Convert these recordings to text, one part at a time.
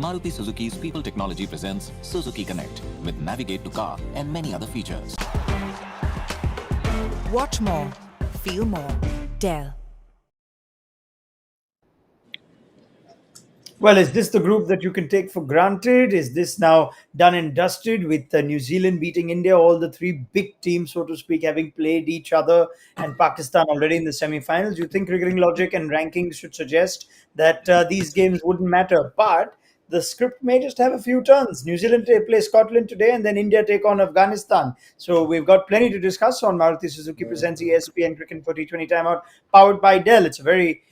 Maruti Suzuki's People Technology presents Suzuki Connect with Navigate to Car and many other features. Watch more, feel more. Dell. Well, is this the group that you can take for granted? Is this now done and dusted with New Zealand beating India, all the three big teams, so to speak, having played each other, and Pakistan already in the semi-finals? You think cricketing logic and rankings should suggest that these games wouldn't matter, but the script may just have a few turns. New Zealand play Scotland today, and then India take on Afghanistan. So we've got plenty to discuss on Maruti Suzuki presents ESPN Cricket for T20 Timeout, powered by Dell. It's a very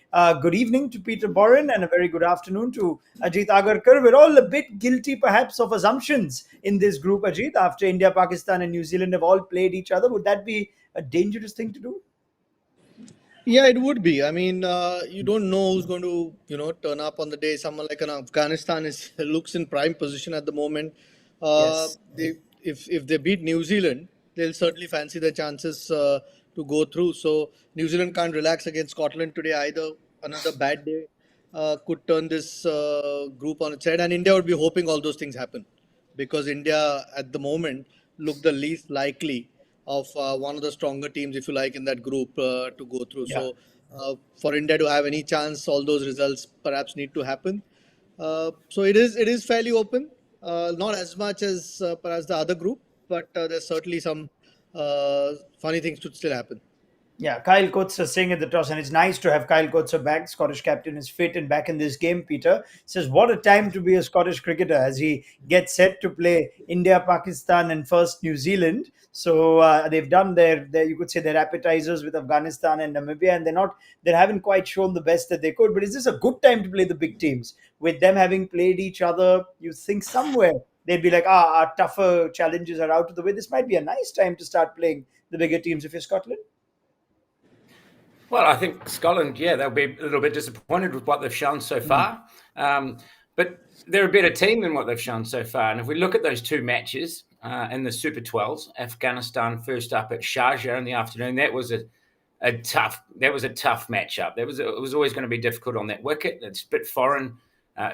good evening to Peter Borren and a very good afternoon to Ajit Agarkar. We're all a bit guilty, perhaps, of assumptions in this group, Ajit. After India, Pakistan, and New Zealand have all played each other, would that be a dangerous thing to do? Yeah, it would be. I mean, you don't know who's going to, turn up on the day. Someone like an Afghanistan is looks in prime position at the moment. Yes. If they beat New Zealand, they'll certainly fancy their chances to go through. So New Zealand can't relax against Scotland today either. Another bad day could turn this group on its head, and India would be hoping all those things happen because India at the moment look the least likely of one of the stronger teams, if you like, in that group to go through. Yeah. So for India to have any chance, all those results perhaps need to happen. So it is fairly open, not as much as perhaps the other group, but there's certainly some funny things to still happen. Yeah, Kyle Coates is saying at the toss, and it's nice to have Kyle Coates back. Scottish captain is fit and back in this game. Peter says, "What a time to be a Scottish cricketer as he gets set to play India, Pakistan, and first New Zealand." So they've done their you could say their appetizers with Afghanistan and Namibia, and they haven't quite shown the best that they could. But is this a good time to play the big teams with them having played each other? You think somewhere they'd be like, our tougher challenges are out of the way. This might be a nice time to start playing the bigger teams if you're Scotland. Well, I think Scotland, yeah, they'll be a little bit disappointed with what they've shown so far. But they're a better team than what they've shown so far. And if we look at those two matches in the Super 12s, Afghanistan first up at Sharjah in the afternoon, that was a tough matchup. It was always going to be difficult on that wicket. It's a bit foreign,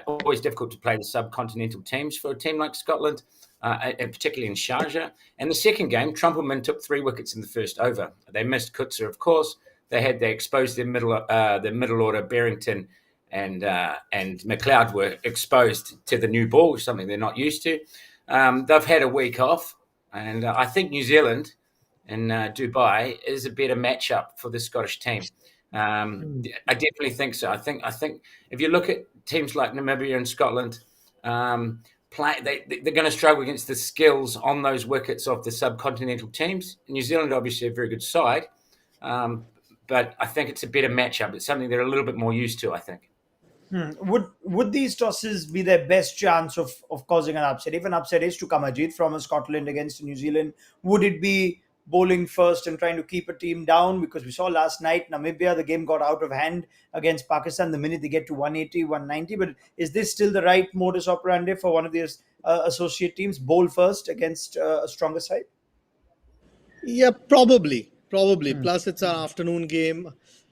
always difficult to play the subcontinental teams for a team like Scotland, and particularly in Sharjah. And the second game, Trumpelman took 3 wickets in the first over. They missed Kutzer, of course. They exposed their middle order. Barrington and McLeod were exposed to the new ball, something they're not used to. They've had a week off, and I think New Zealand in Dubai is a better matchup for the Scottish team. I definitely think so. I think if you look at teams like Namibia and Scotland, they're going to struggle against the skills on those wickets of the subcontinental teams. New Zealand, obviously, a very good side. But I think it's a better matchup. It's something they're a little bit more used to, I think. Would these tosses be their best chance of causing an upset? If an upset is to come, Ajit, from a Scotland against New Zealand, would it be bowling first and trying to keep a team down? Because we saw last night, Namibia, the game got out of hand against Pakistan the minute they get to 180, 190. But is this still the right modus operandi for one of these associate teams? Bowl first against a stronger side? Yeah, probably. Plus, it's an afternoon game.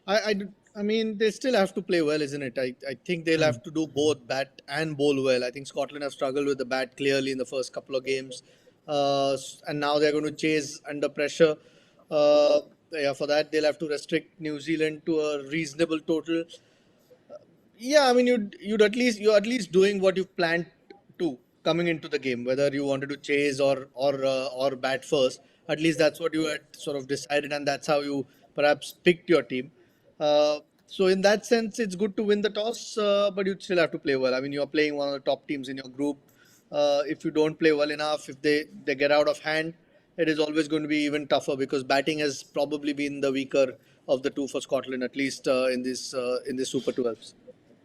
I mean, they still have to play well, isn't it? I think they'll have to do both bat and bowl well. I think Scotland have struggled with the bat clearly in the first couple of games, and now they're going to chase under pressure. Yeah, for that they'll have to restrict New Zealand to a reasonable total. Yeah, I mean, you're at least doing what you've planned to coming into the game, whether you wanted to chase or bat first. At least that's what you had sort of decided, and that's how you perhaps picked your team. So in that sense, it's good to win the toss, but you still have to play well. I mean, you're playing one of the top teams in your group. If you don't play well enough, if they get out of hand, it is always going to be even tougher because batting has probably been the weaker of the two for Scotland, at least in this Super 12s.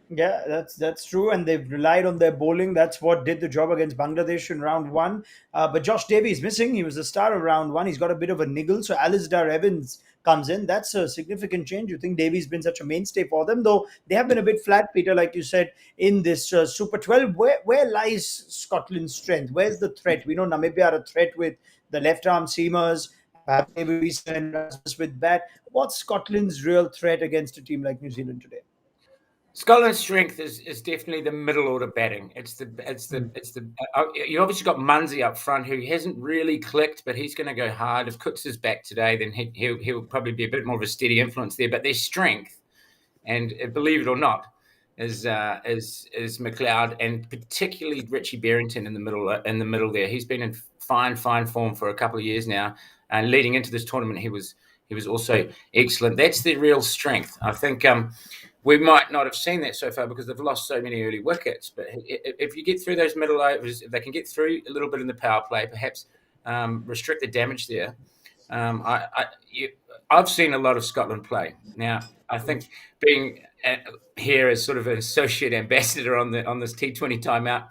Yeah, that's true, and they've relied on their bowling. That's what did the job against Bangladesh in round one. But Josh Davies missing. He was the star of round one. He's got a bit of a niggle, so Alisdair Evans comes in. That's a significant change. You think Davies been such a mainstay for them, though they have been a bit flat, Peter, like you said in this Super 12. Where lies Scotland's strength? Where's the threat? We know Namibia are a threat with the left arm seamers. Maybe we send Rasmus with bat. What's Scotland's real threat against a team like New Zealand today? Scotland's strength is definitely the middle order batting. You obviously got Munsey up front who hasn't really clicked, but he's going to go hard. If Cooks is back today, then he'll probably be a bit more of a steady influence there. But their strength, and believe it or not, is McLeod and particularly Richie Berrington in the middle there. He's been in fine form for a couple of years now, and leading into this tournament, he was also excellent. That's their real strength. I think we might not have seen that so far because they've lost so many early wickets. But if you get through those middle overs, if they can get through a little bit in the power play, perhaps restrict the damage there. I've seen a lot of Scotland play. Now, I think being here as sort of an associate ambassador on this T20 timeout,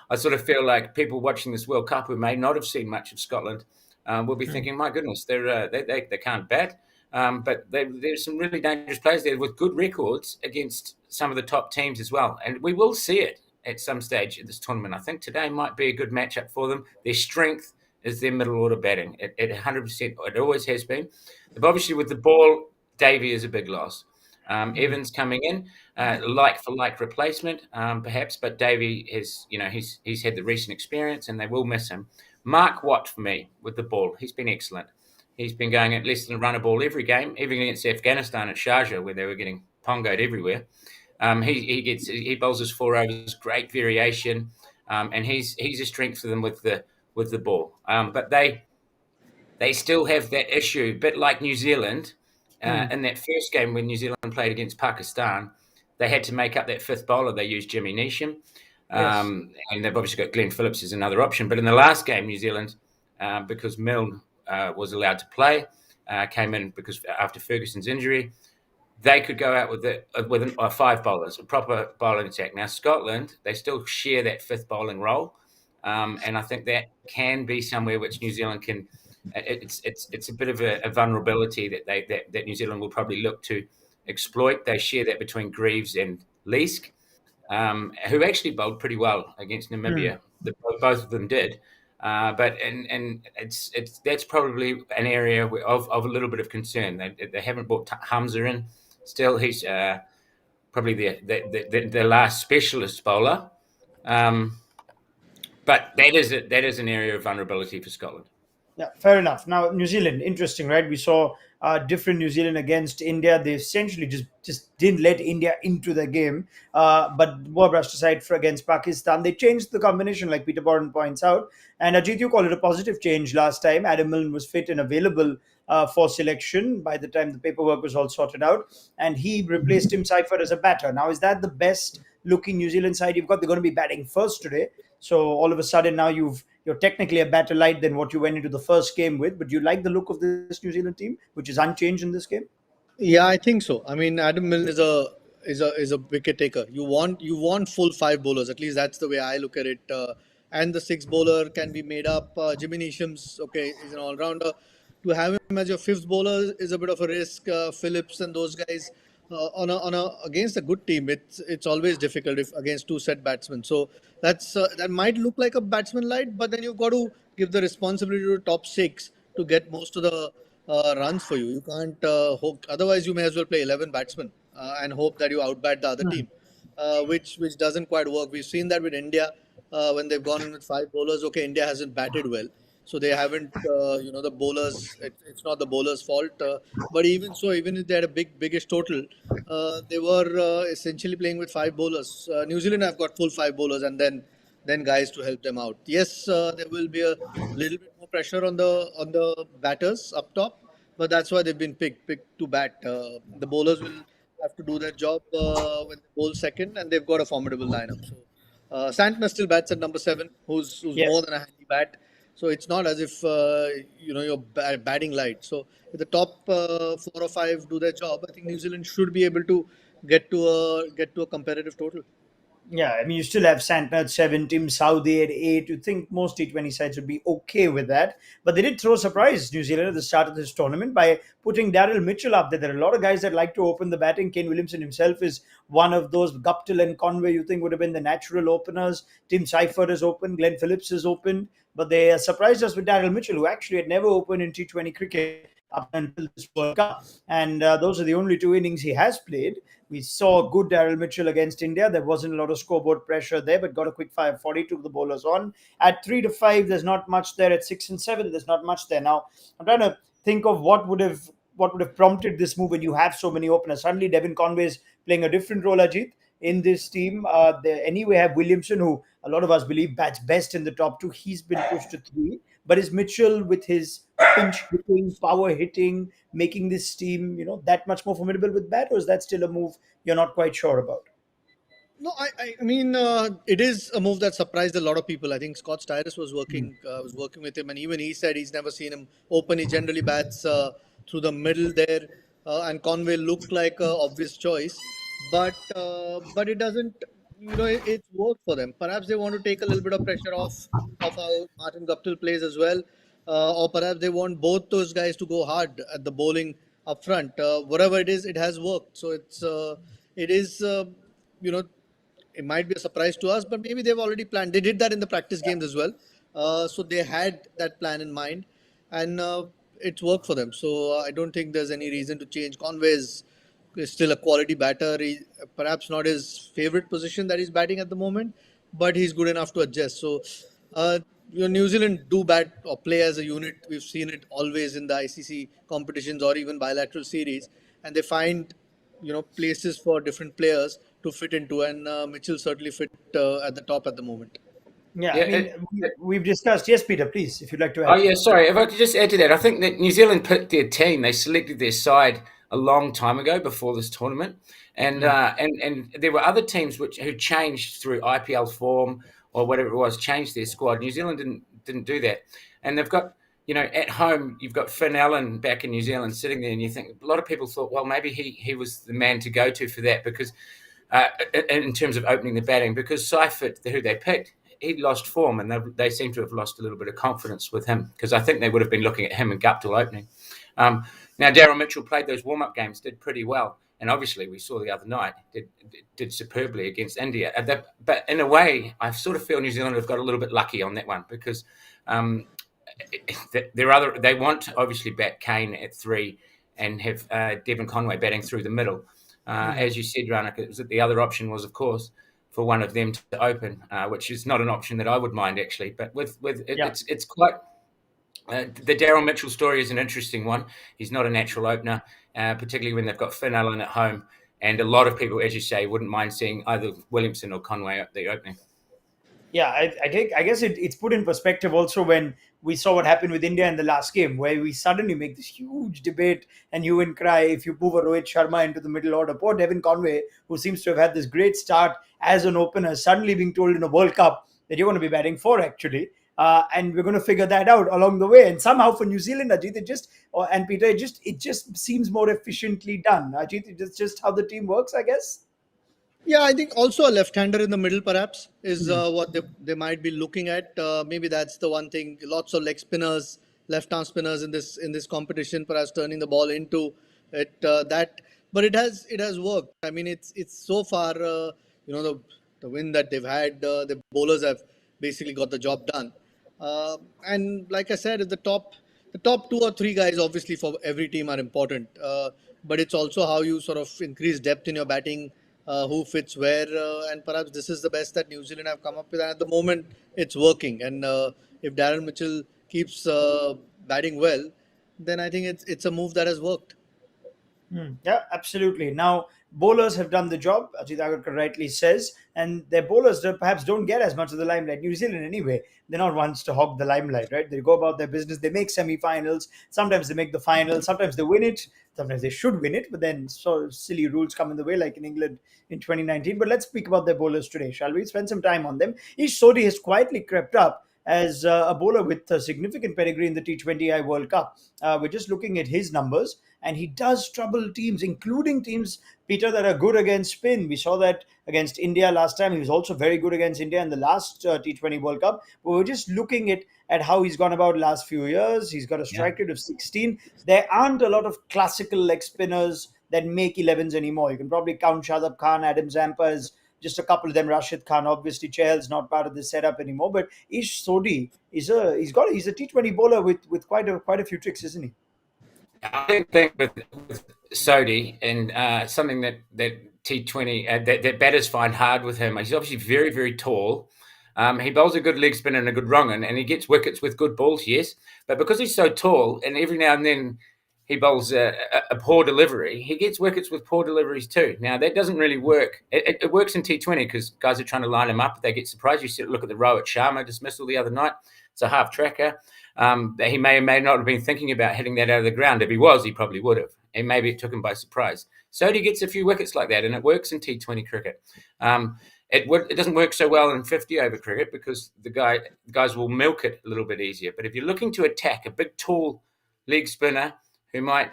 I sort of feel like people watching this World Cup who may not have seen much of Scotland will be thinking, "My goodness, they can't bat." But there's some really dangerous players there with good records against some of the top teams as well. And we will see it at some stage in this tournament. I think today might be a good matchup for them. Their strength is their middle order batting. It 100%, it always has been. But obviously with the ball, Davey is a big loss. Evans coming in, like for like replacement, perhaps, but Davey has, he's had the recent experience and they will miss him. Mark Watt for me with the ball. He's been excellent. He's been going at less than a run a ball every game, even against Afghanistan at Sharjah, where they were getting pongoed everywhere. He bowls his 4 overs, great variation, and he's a strength for them with the ball. But they still have that issue, a bit like New Zealand. In that first game when New Zealand played against Pakistan, they had to make up that fifth bowler. They used Jimmy Neesham. And they've obviously got Glenn Phillips as another option. But in the last game, New Zealand, because Milne was allowed to play, came in because after Ferguson's injury, they could go out with 5 bowlers, a proper bowling attack. Now, Scotland, they still share that fifth bowling role. And I think that can be somewhere which New Zealand can. It's a bit of a vulnerability that New Zealand will probably look to exploit. They share that between Greaves and Leask, who actually bowled pretty well against Namibia. Both of them did, but that's probably an area of a little bit of concern. They haven't brought Hamza in. Still, he's probably the last specialist bowler, but that is an area of vulnerability for Scotland. Yeah, fair enough. Now, New Zealand, interesting, right? We saw different New Zealand against India. They essentially just didn't let India into the game. But were brushed aside for against Pakistan. They changed the combination, like Peter Borren points out. And Ajit, you called it a positive change last time. Adam Milne was fit and available for selection by the time the paperwork was all sorted out. And he replaced Tim Seifert as a batter. Now, is that the best looking New Zealand side you've got? They're going to be batting first today. So all of a sudden now you're technically a better light than what you went into the first game with. But do you like the look of this New Zealand team, which is unchanged in this game? Yeah, I think so. I mean, Adam Milne is a wicket taker. You want full 5 bowlers. At least that's the way I look at it. And the 6 bowler can be made up. Jimmy Neesham's okay. He's an all rounder. To have him as your 5th bowler is a bit of a risk. Phillips and those guys on a against a good team, it's always difficult if against 2 set batsmen. So that might look like a batsman light, but then you've got to give the responsibility to the top 6 to get most of the runs for you. You can't hope. Otherwise, you may as well play 11 batsmen and hope that you outbat the other team, which doesn't quite work. We've seen that with India when they've gone in with 5 bowlers. Okay, India hasn't batted well, so they haven't. The bowlers. It's not the bowlers' fault. But even so, even if they had a biggest total, they were essentially playing with 5 bowlers. New Zealand have got full 5 bowlers, and then guys to help them out. Yes, there will be a little bit more pressure on the batters up top, but that's why they've been picked to bat. The bowlers will have to do their job when they bowl second, and they've got a formidable lineup. So Santner still bats at number 7, who's Yeah. more than a handy bat. So it's not as if you're batting light. So if the top 4 or 5 do their job, I think New Zealand should be able to get to a competitive total. Yeah, I mean, you still have Santner at 7, Tim Southey at 8. You'd think most T20 sides would be okay with that. But they did throw a surprise, New Zealand, at the start of this tournament by putting Daryl Mitchell up there. There are a lot of guys that like to open the batting. Kane Williamson himself is one of those. Guptill and Conway, you think, would have been the natural openers. Tim Seifert is open. Glenn Phillips is open. But they surprised us with Daryl Mitchell, who actually had never opened in T20 cricket. up until this World Cup. And those are the only two innings he has played. We saw good Daryl Mitchell against India. There wasn't a lot of scoreboard pressure there, but got a quick 540, took the bowlers on. At 3 to 5, there's not much there. At 6 and 7, there's not much there. Now, I'm trying to think of what would have prompted this move when you have so many openers. Suddenly, Devin Conway is playing a different role, Ajit, in this team. They anyway have Williamson, who a lot of us believe bats best in the top two. He's been pushed to 3. But is Mitchell, with his pinch hitting, power hitting, making this team, that much more formidable with bat, or is that still a move you're not quite sure about? No, I mean, it is a move that surprised a lot of people. I think Scott Styrus was working with him, and even he said he's never seen him open. He generally bats through the middle there, and Conway looked like a obvious choice, but it doesn't. It's worked for them. Perhaps they want to take a little bit of pressure off how Martin Guptill plays as well, or perhaps they want both those guys to go hard at the bowling up front. Whatever it is, it has worked. So it is. You know, it might be a surprise to us, but maybe they've already planned. They did that in the practice games as well, so they had that plan in mind, and it's worked for them. So I don't think there's any reason to change. Conway is still a quality batter. Perhaps not his favorite position that he's batting at the moment, but he's good enough to adjust. So, uh, New Zealand do bat or play as a unit. We've seen it always in the ICC competitions or even bilateral series, and they find places for different players to fit into, and Mitchell certainly fit at the top at the moment. Yeah, Yeah. I mean, we've discussed. Yes, Peter, please, if you'd like to Oh add. yeah, sorry. If I could just add to that, I think that New Zealand picked their team. They selected their side a long time ago before this tournament, and there were other teams who changed through IPL form or whatever it was, changed their squad. New Zealand didn't do that, and they've got at home you've got Finn Allen back in New Zealand sitting there, and you think a lot of people thought, well, maybe he was the man to go to for that because in terms of opening the batting, because Seifert, who they picked, he lost form, and they seem to have lost a little bit of confidence with him because I think they would have been looking at him and Guptill opening. Now, Daryl Mitchell played those warm-up games, did pretty well, and obviously we saw the other night did superbly against India. But in a way, I sort of feel New Zealand have got a little bit lucky on that one because they want to obviously bat Kane at 3 and have Devon Conway batting through the middle. As you said, Ranak, the other option was, of course, for one of them to open, which is not an option that I would mind actually. But it's quite. The Daryl Mitchell story is an interesting one. He's not a natural opener, particularly when they've got Finn Allen at home, and a lot of people, as you say, wouldn't mind seeing either Williamson or Conway at the opening. Yeah, I guess it's put in perspective also when we saw what happened with India in the last game, where we suddenly make this huge debate and you and cry if you move a Rohit Sharma into the middle order. Poor Devin Conway, who seems to have had this great start as an opener, suddenly being told in a World Cup that you're going to be batting 4 actually. And we're going to figure that out along the way. And somehow for New Zealand, Ajit, and Peter, it just seems more efficiently done. Ajit, it's just how the team works, I guess. Yeah, I think also a left-hander in the middle perhaps is what they might be looking at. Maybe that's the one thing. Lots of leg spinners, left-arm spinners in this competition, perhaps turning the ball into it. But it has worked. I mean, it's so far. The win that they've had, the bowlers have basically got the job done. And like I said, the top 2 or 3 guys obviously for every team are important. But it's also how you sort of increase depth in your batting, who fits where, and perhaps this is the best that New Zealand have come up with. And at the moment, it's working. And if Darren Mitchell keeps batting well, then I think it's a move that has worked. Yeah, absolutely. Now, bowlers have done the job, Ajit Agarkar rightly says, and their bowlers perhaps don't get as much of the limelight. New Zealand, anyway, they're not ones to hog the limelight, right? They go about their business. They make semi-finals. Sometimes they make the final. Sometimes they win it. Sometimes they should win it, but then so silly rules come in the way, like in England in 2019. But let's speak about their bowlers today, shall we? Spend some time on them. Ish Sodhi has quietly crept up as a bowler with a significant pedigree in the T20I World Cup. We're just looking at his numbers, and he does trouble teams, including teams, Peter, that are good against spin. We saw that against India last time. He was also very good against India in the last T20 World Cup. But we're just looking at how he's gone about last few years. He's got a strike rate of 16. There aren't a lot of classical leg spinners that make 11s anymore. You can probably count Shadab Khan, Adam Zampa as just a couple of them. Rashid Khan, obviously, Chahal's not part of the setup anymore. But Ish Sodhi he's a T20 bowler with quite a few tricks, isn't he? I think with Sodi and something that T20 that batters find hard with him. He's obviously very very tall. He bowls a good leg spin and a good wrong and he gets wickets with good balls, yes. But because he's so tall, and every now and then he bowls a poor delivery, he gets wickets with poor deliveries too. Now that doesn't really work. It works in T20 because guys are trying to line him up. They get surprised. Look at the row at Sharma dismissal the other night. It's a half tracker. He may or may not have been thinking about hitting that out of the ground. If he was, he probably would have. And maybe it took him by surprise. Sodhi gets a few wickets like that, and it works in T20 cricket. It doesn't work so well in 50 over cricket because the guys will milk it a little bit easier. But if you're looking to attack a big, tall leg spinner who might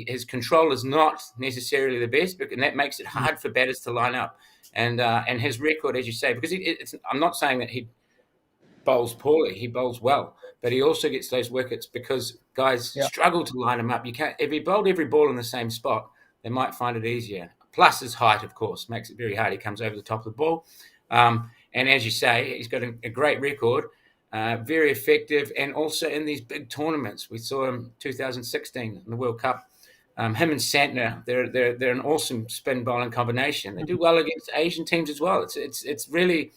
his control is not necessarily the best, and that makes it hard for batters to line up. And his record, as you say, because I'm not saying that he bowls poorly. He bowls well, but he also gets those wickets because guys struggle to line him up. You can't if he bowled every ball in the same spot, they might find it easier. Plus his height, of course, makes it very hard. He comes over the top of the ball, and as you say, he's got a great record, very effective, and also in these big tournaments. We saw him 2016 in the World Cup. Him and Santner, they're an awesome spin bowling combination. They do well against Asian teams as well. It's really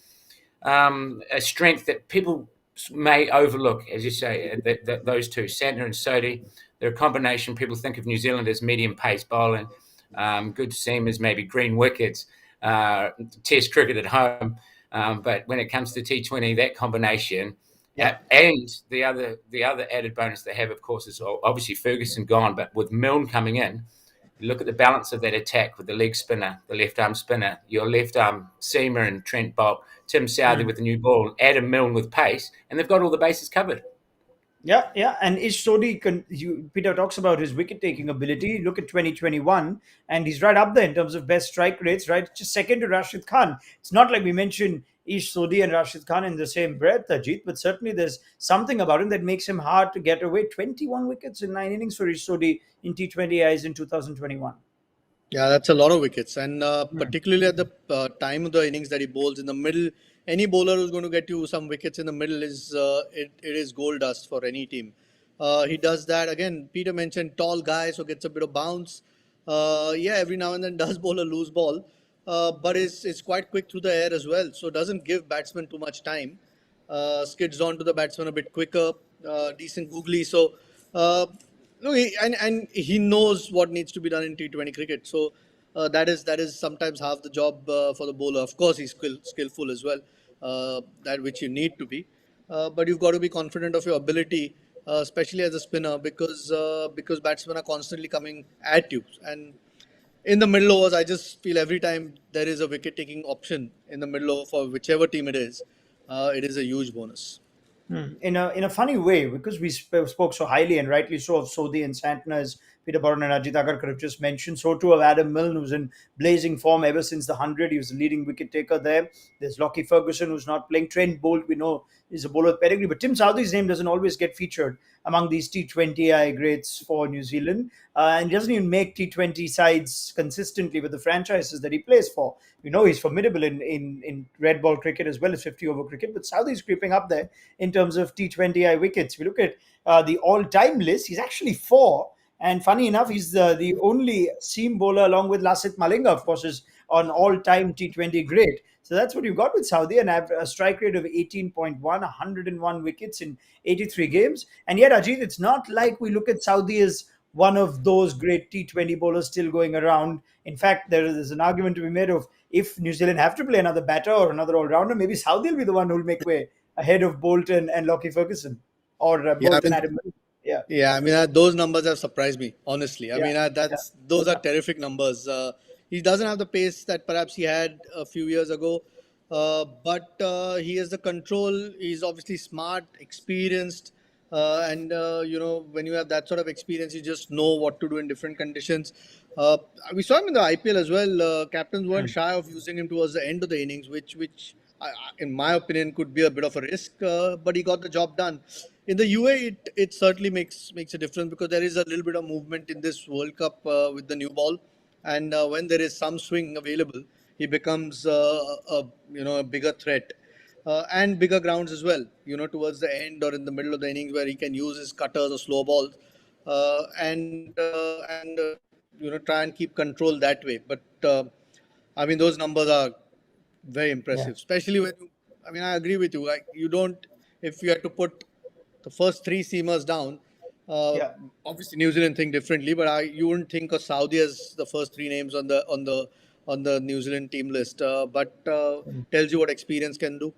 a strength that people may overlook, as you say, that those two, Santner and Sodhi, they're a combination. People think of New Zealand as medium pace bowling, good seamers, maybe green wickets, test cricket at home. But when it comes to T20, that combination, and the other added bonus they have, of course, is obviously Ferguson gone, but with Milne coming in, you look at the balance of that attack with the leg spinner, the left arm spinner, your left arm seamer and Trent Bolt, Tim Southey with the new ball, Adam Milne with pace, and they've got all the bases covered. Yeah. And Ish Sodhi, Peter talks about his wicket-taking ability. Look at 2021, and he's right up there in terms of best strike rates, right? Just second to Rashid Khan. It's not like we mentioned Ish Sodhi and Rashid Khan in the same breath, Ajit, but certainly there's something about him that makes him hard to get away. 21 wickets in 9 innings for Ish Sodhi in T20Is in 2021. Yeah, that's a lot of wickets, and particularly at the time of the innings that he bowls in the middle, any bowler who's going to get you some wickets in the middle is it is gold dust for any team. He does that again. Peter mentioned tall guy, so gets a bit of bounce. Yeah, every now and then does bowl a loose ball, but is quite quick through the air as well. So doesn't give batsmen too much time. Skids on to the batsman a bit quicker. Decent googly. So. No, and he knows what needs to be done in T20 cricket. So that is sometimes half the job for the bowler. Of course, he's skillful as well, that which you need to be. But you've got to be confident of your ability, especially as a spinner, because batsmen are constantly coming at you. And in the middle overs, I just feel every time there is a wicket-taking option in the middle over for whichever team it is a huge bonus. In a funny way, because we spoke so highly and rightly so of Sodhi and Santner, as Peter Borren and Ajit Agarkar have just mentioned, so too of Adam Milne, who's in blazing form ever since the 100. He was the leading wicket taker there. There's Lockie Ferguson, who's not playing. Trent Bolt, we know, is a bowler with pedigree, but Tim Southey's name doesn't always get featured among these T20I greats for New Zealand, and he doesn't even make T20 sides consistently with the franchises that he plays for. We know he's formidable in red ball cricket as well as 50 over cricket, but Southey's creeping up there in terms of T20I wickets. We look at the all-time list, he's actually four. And funny enough, he's the only seam bowler, along with Lasith Malinga, of course, is on all-time T20 great. So that's what you've got with Saudi, and have a strike rate of 18.1, 101 wickets in 83 games. And yet, Ajit, it's not like we look at Saudi as one of those great T20 bowlers still going around. In fact, there is an argument to be made of if New Zealand have to play another batter or another all-rounder, maybe Saudi will be the one who will make way ahead of Bolton and Lockie Ferguson, or Yeah, I Bolton mean, Adam. Yeah. Yeah, I mean those numbers have surprised me honestly. I Yeah. mean Yeah. that's those are terrific numbers. He doesn't have the pace that perhaps he had a few years ago, but he has the control. He's obviously smart, experienced, and when you have that sort of experience, you just know what to do in different conditions. Uh, we saw him in the IPL as well. Captains weren't shy of using him towards the end of the innings, which in my opinion, could be a bit of a risk, but he got the job done. In the UA, it certainly makes a difference because there is a little bit of movement in this World Cup with the new ball, and when there is some swing available, he becomes a bigger threat. And bigger grounds as well, towards the end or in the middle of the innings where he can use his cutters or slow balls. and try and keep control that way. But I mean, those numbers are very impressive, especially when I agree with you. Like, you don't, if you had to put the first three seamers down, Yeah. obviously New Zealand think differently, but you wouldn't think of Saudi as the first three names on the New Zealand team list. But tells you what experience can do.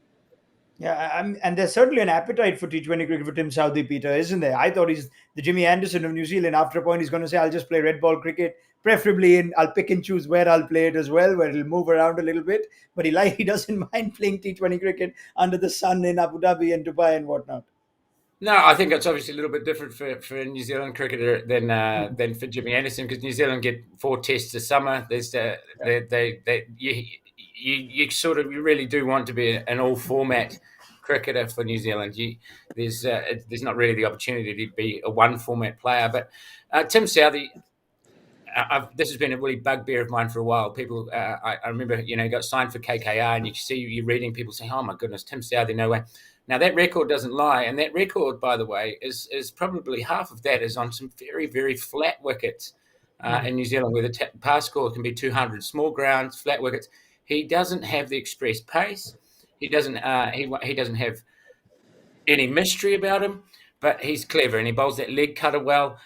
Yeah, and there's certainly an appetite for T20 cricket for Tim Southee, Peter, isn't there? I thought he's the Jimmy Anderson of New Zealand. After a point, he's going to say, I'll just play red ball cricket, preferably I'll pick and choose where I'll play it as well, where it'll move around a little bit. But he doesn't mind playing T20 cricket under the sun in Abu Dhabi and Dubai and whatnot. No, I think it's obviously a little bit different for a New Zealand cricketer than for Jimmy Anderson, because New Zealand get 4 tests this summer. There's you sort of, you really do want to be an all format cricketer for New Zealand. There's not really the opportunity to be a one format player. But Tim Southee, this has been a really bugbear of mine for a while. People, I remember, he got signed for KKR, and you're reading people saying, "Oh my goodness, Tim Southee, no way." Now that record doesn't lie, and that record, by the way, is probably half of that is on some very, very flat wickets in New Zealand, where the pass score can be 200, small grounds, flat wickets. He doesn't have the express pace. He doesn't have any mystery about him, but he's clever and he bowls that leg cutter well.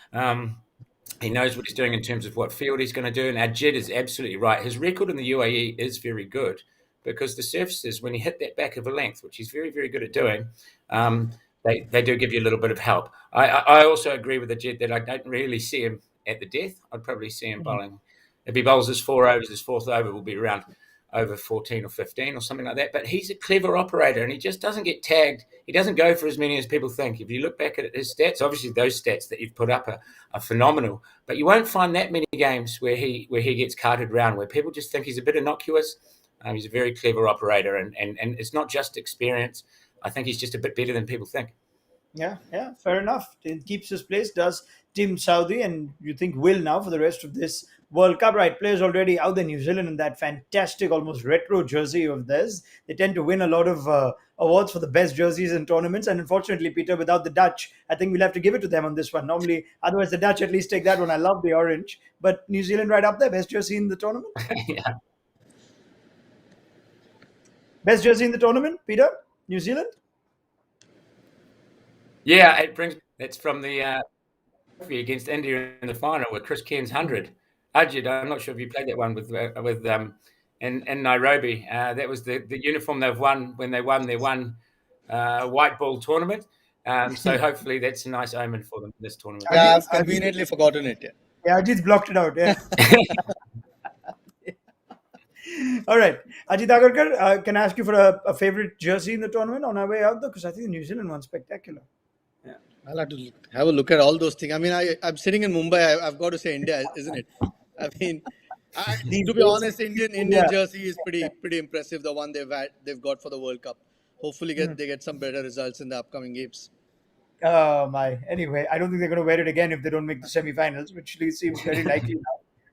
He knows what he's doing in terms of what field he's going to do. And Ajit is absolutely right. His record in the UAE is very good, because the surfaces, when he hit that back of a length, which he's very, very good at doing, they do give you a little bit of help. I also agree with Ajit that I don't really see him at the death. I'd probably see him bowling. If he bowls his 4 overs, his fourth over will be around over 14 or 15 or something like that. But he's a clever operator, and he just doesn't get tagged. He doesn't go for as many as people think. If you look back at his stats, obviously those stats that you've put up are phenomenal, but you won't find that many games where he gets carted around, where people just think he's a bit innocuous. He's a very clever operator, and it's not just experience. I think he's just a bit better than people think. Yeah, fair enough. It keeps his place, does Tim Southee, and you think will now for the rest of this World Cup. Right, players already out there. New Zealand in that fantastic, almost retro jersey of theirs. They tend to win a lot of awards for the best jerseys in tournaments. And unfortunately, Peter, without the Dutch, I think we'll have to give it to them on this one. Normally, otherwise the Dutch at least take that one. I love the orange. But New Zealand right up there, best jersey in the tournament. Yeah. Best jersey in the tournament, Peter? New Zealand? Yeah, that's from the against India in the final with Chris Cairns 100. Ajit, I'm not sure if you played that one with in Nairobi. That was the uniform they've won when they won their white ball tournament. So hopefully that's a nice omen for them this tournament. Yeah, I've conveniently forgotten it. Yeah, Ajit's blocked it out. Yeah. All right, Ajit Agarkar, can I ask you for a favorite jersey in the tournament on our way out, though? Because I think the New Zealand one's spectacular. I'll have to have a look at all those things. I mean, I'm sitting in Mumbai. I've got to say India, isn't it? I mean, to be honest, Indian jersey is pretty impressive. The one they've got for the World Cup. Hopefully, they get some better results in the upcoming games. Oh my! Anyway, I don't think they're going to wear it again if they don't make the semi-finals, which seems very likely now.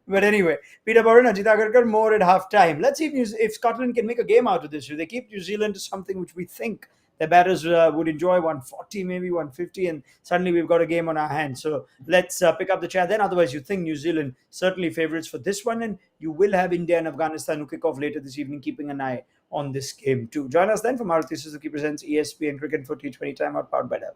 But anyway, Peter Borren, Ajit Agarkar, more at half-time. Let's see if Scotland can make a game out of this. If they keep New Zealand to something which we think the batters would enjoy, 140, maybe 150, and suddenly we've got a game on our hands. So let's pick up the chat then. Otherwise, you think New Zealand certainly favourites for this one, and you will have India and Afghanistan who kick off later this evening, keeping an eye on this game too. Join us then for Maruti Suzuki presents ESPN Cricket for T20 Timeout, powered by Dell.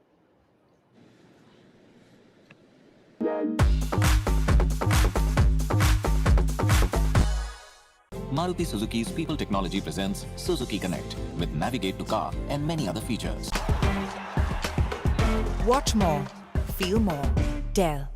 Maruti Suzuki's People Technology presents Suzuki Connect with Navigate to Car and many other features. Watch more, feel more, Dell.